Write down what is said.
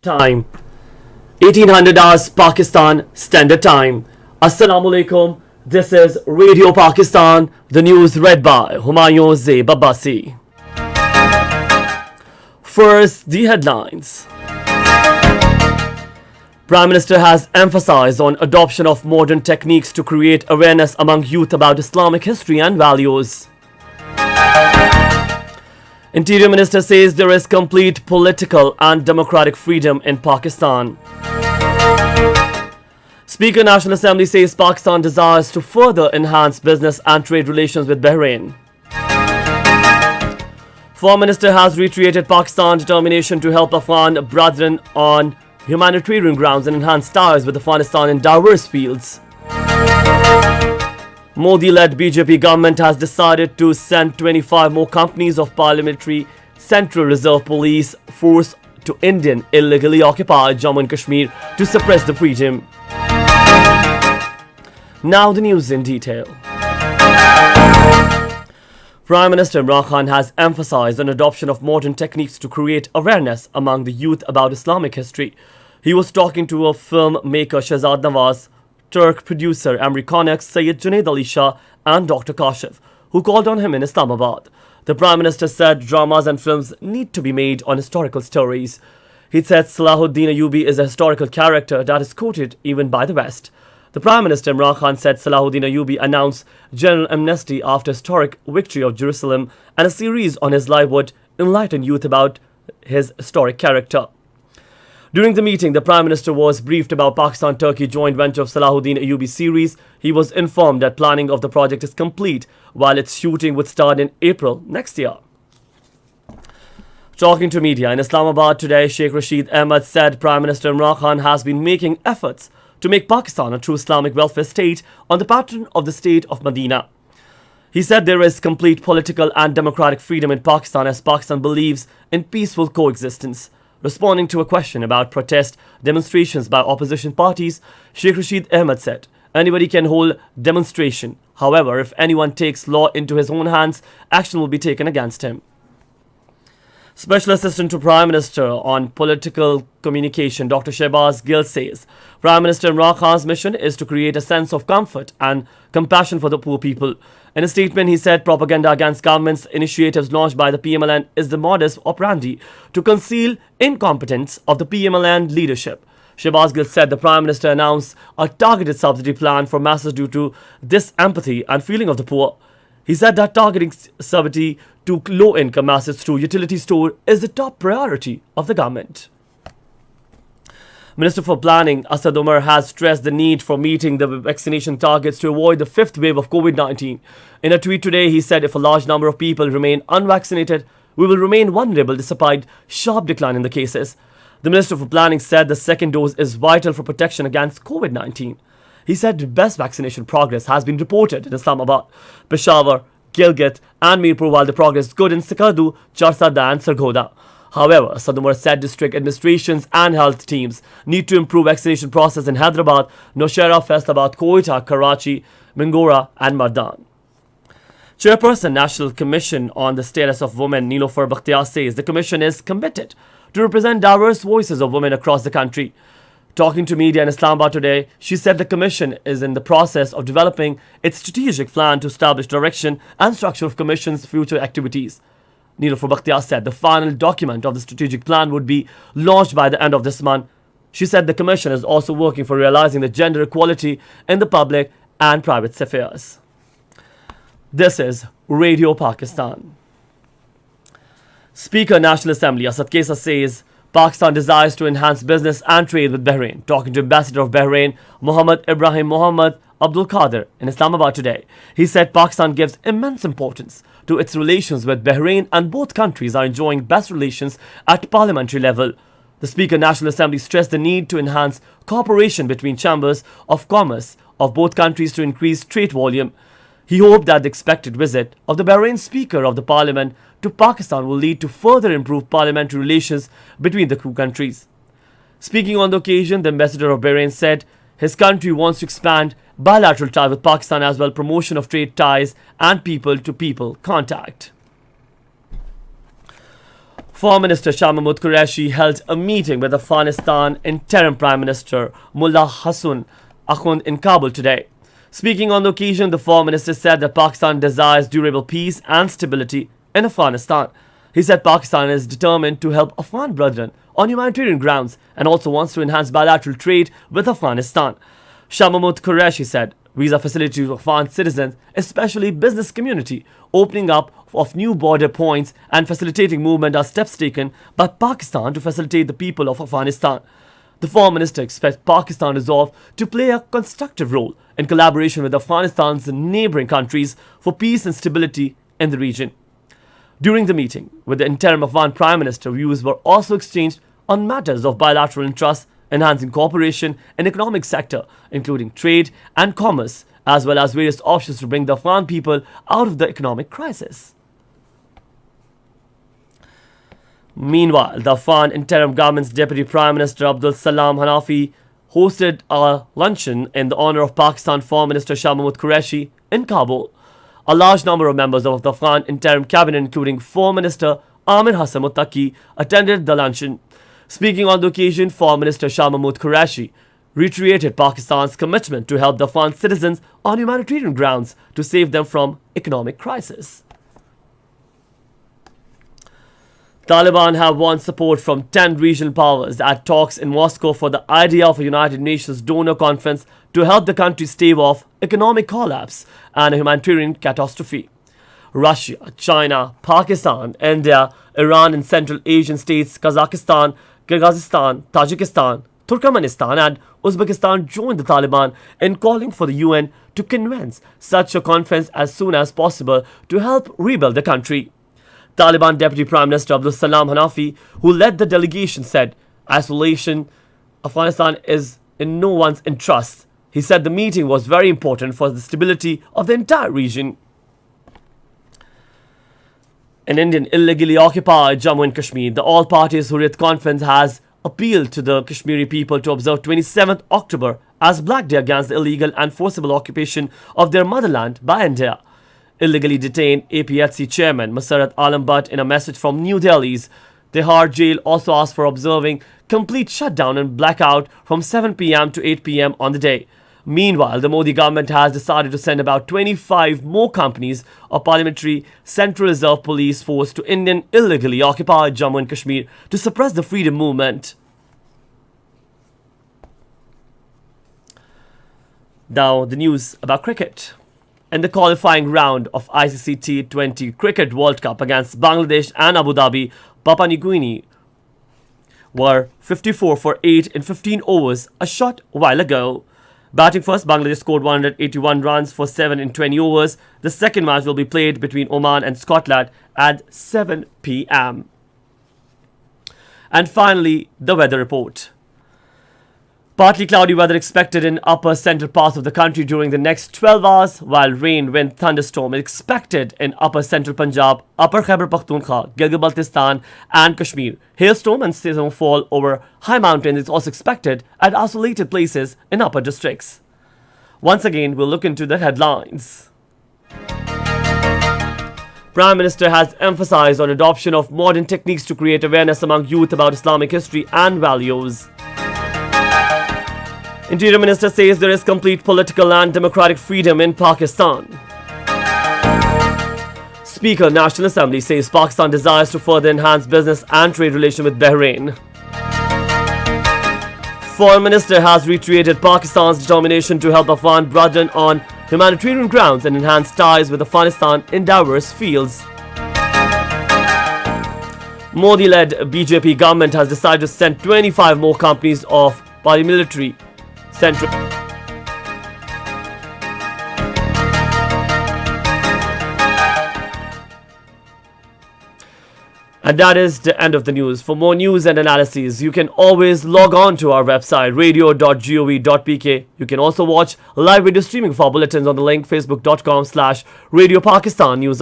Time 1800 hours Pakistan Standard Time. Assalamu alaikum. This is Radio Pakistan. The news read by Humayun Zeb Abbasi. First, the headlines. Prime Minister has emphasized on adoption of modern techniques to create awareness among youth about Islamic history and values. Interior Minister says there is complete political and democratic freedom in Pakistan. Speaker National Assembly says Pakistan desires to further enhance business and trade relations with Bahrain. Foreign Minister has reiterated Pakistan's determination to help Afghan brethren on humanitarian grounds and enhance ties with Afghanistan in diverse fields. Modi-led BJP government has decided to send 25 more companies of Parliamentary Central Reserve Police Force to Indian illegally occupied Jammu and Kashmir to suppress the regime. Now the news in detail. Prime Minister Imran Khan has emphasized on adoption of modern techniques to create awareness among the youth about Islamic history. He was talking to a filmmaker Shahzad Nawaz, Turk producer Amri Konak, Syed Junaid Ali Shah and Dr. Kashif, who called on him in Islamabad. The Prime Minister said dramas and films need to be made on historical stories. He said Salahuddin Ayyubi is a historical character that is quoted even by the West. The Prime Minister Imran Khan said Salahuddin Ayyubi announced general amnesty after historic victory of Jerusalem, and a series on his life would enlighten youth about his historic character. During the meeting, the Prime Minister was briefed about Pakistan-Turkey joint venture of Salahuddin Ayyubi series. He was informed that planning of the project is complete, while its shooting would start in April next year. Talking to media in Islamabad today, Sheikh Rashid Ahmed said Prime Minister Imran Khan has been making efforts to make Pakistan a true Islamic welfare state on the pattern of the state of Medina. He said there is complete political and democratic freedom in Pakistan as Pakistan believes in peaceful coexistence. Responding to a question about protest demonstrations by opposition parties, Sheikh Rashid Ahmed said, anybody can hold demonstration. However, if anyone takes law into his own hands, action will be taken against him. Special Assistant to Prime Minister on Political Communication, Dr. Shehbaz Gill says, Prime Minister Imran Khan's mission is to create a sense of comfort and compassion for the poor people. In a statement, he said propaganda against government's initiatives launched by the PMLN is the modus operandi to conceal incompetence of the PMLN leadership. Shehbaz Gill said the Prime Minister announced a targeted subsidy plan for masses due to this empathy and feeling of the poor. He said that targeting subsidy to low-income masses through utility store is the top priority of the government. Minister for Planning Asad Umar has stressed the need for meeting the vaccination targets to avoid the fifth wave of COVID-19. In a tweet today, he said if a large number of people remain unvaccinated, we will remain vulnerable despite sharp decline in the cases. The Minister for Planning said the second dose is vital for protection against COVID-19. He said best vaccination progress has been reported in Islamabad, Peshawar, Gilgit and Mirpur, while the progress is good in Sikadu, Charsadda and Sargodha. However, Asad Umar said district administrations and health teams need to improve vaccination process in Hyderabad, Nowshera, Faisalabad, Quetta, Karachi, Mingora and Mardan. Chairperson National Commission on the Status of Women, Nilofer Bakhtiar, says the commission is committed to represent diverse voices of women across the country. Talking to media in Islamabad today, she said the commission is in the process of developing its strategic plan to establish direction and structure of commission's future activities. Nilofer Bakhtiar said the final document of the strategic plan would be launched by the end of this month. She said the commission is also working for realizing the gender equality in the public and private affairs. This is Radio Pakistan. Speaker National Assembly Asad Kesa says Pakistan desires to enhance business and trade with Bahrain. Talking to Ambassador of Bahrain, Mohammed Ibrahim Mohammed Abdul Qadir in Islamabad today, he said Pakistan gives immense importance to its relations with Bahrain and both countries are enjoying best relations at parliamentary level. The Speaker National Assembly stressed the need to enhance cooperation between chambers of commerce of both countries to increase trade volume. He hoped that the expected visit of the Bahrain Speaker of the Parliament to Pakistan will lead to further improved parliamentary relations between the two countries. Speaking on the occasion, the Ambassador of Bahrain said his country wants to expand bilateral ties with Pakistan as well promotion of trade ties and people-to-people contact. Foreign Minister Shah Mahmood Qureshi held a meeting with Afghanistan interim Prime Minister Mullah Hassan Akhund in Kabul today. Speaking on the occasion, the Foreign Minister said that Pakistan desires durable peace and stability in Afghanistan. He said Pakistan is determined to help Afghan brethren on humanitarian grounds and also wants to enhance bilateral trade with Afghanistan. Shah Mahmood Qureshi said visa facility to Afghan citizens, especially business community, opening up of new border points and facilitating movement are steps taken by Pakistan to facilitate the people of Afghanistan. The Foreign Minister expects Pakistan resolve to play a constructive role in collaboration with Afghanistan's neighboring countries for peace and stability in the region. During the meeting with the interim Afghan Prime Minister, views were also exchanged on matters of bilateral interest, enhancing cooperation in the economic sector, including trade and commerce, as well as various options to bring the Afghan people out of the economic crisis. Meanwhile, the Afghan interim government's Deputy Prime Minister Abdul Salam Hanafi hosted a luncheon in the honor of Pakistan Foreign Minister Shah Mahmood Qureshi in Kabul. A large number of members of the Afghan interim cabinet, including Foreign Minister Amir Hassan Muttaqi, attended the luncheon. Speaking on the occasion, Foreign Minister Shah Mahmood Qureshi reiterated Pakistan's commitment to help the Afghan citizens on humanitarian grounds to save them from economic crisis. Taliban have won support from 10 regional powers at talks in Moscow for the idea of a United Nations donor conference to help the country stave off economic collapse and a humanitarian catastrophe. Russia, China, Pakistan, India, Iran and Central Asian states, Kazakhstan, Kyrgyzstan, Tajikistan, Turkmenistan and Uzbekistan joined the Taliban in calling for the UN to convene such a conference as soon as possible to help rebuild the country. Taliban Deputy Prime Minister Abdul Salam Hanafi, who led the delegation, said isolation Afghanistan is in no one's interest. He said the meeting was very important for the stability of the entire region. In Indian illegally occupied Jammu and Kashmir, the All Parties Hurriyat Conference has appealed to the Kashmiri people to observe 27th October as Black Day against the illegal and forcible occupation of their motherland by India. Illegally detained APHC chairman Masarrat Alam Butt, in a message from New Delhi's Tihar jail, also asked for observing complete shutdown and blackout from 7 p.m. to 8 p.m. on the day. Meanwhile, the Modi government has decided to send about 25 more companies of Parliamentary Central Reserve Police Force to Indian illegally occupied Jammu and Kashmir to suppress the freedom movement. Now, the news about cricket. In the qualifying round of ICC T20 Cricket World Cup against Bangladesh and Abu Dhabi, Papua New Guinea were 54 for 8 in 15 overs a short while ago. Batting first, Bangladesh scored 181 runs for 7 in 20 overs. The second match will be played between Oman and Scotland at 7 p.m. And finally, the weather report. Partly cloudy weather expected in upper central parts of the country during the next 12 hours, while rain, wind, thunderstorm is expected in upper central Punjab, upper Khyber Pakhtunkhwa, Gilgit-Baltistan and Kashmir. Hailstorm and snowfall over high mountains is also expected at isolated places in upper districts. Once again, we'll look into the headlines. Prime Minister has emphasized on adoption of modern techniques to create awareness among youth about Islamic history and values. Interior Minister says there is complete political and democratic freedom in Pakistan. Speaker National Assembly says Pakistan desires to further enhance business and trade relations with Bahrain. Foreign Minister has reiterated Pakistan's determination to help Afghan brethren on humanitarian grounds and enhance ties with Afghanistan in diverse fields. Modi-led BJP government has decided to send 25 more companies of paramilitary Central. And that is the end of the news. For more news and analyses, you can always log on to our website radio.gov.pk. You can also watch live video streaming for our bulletins on the link facebook.com/Radio Pakistan News.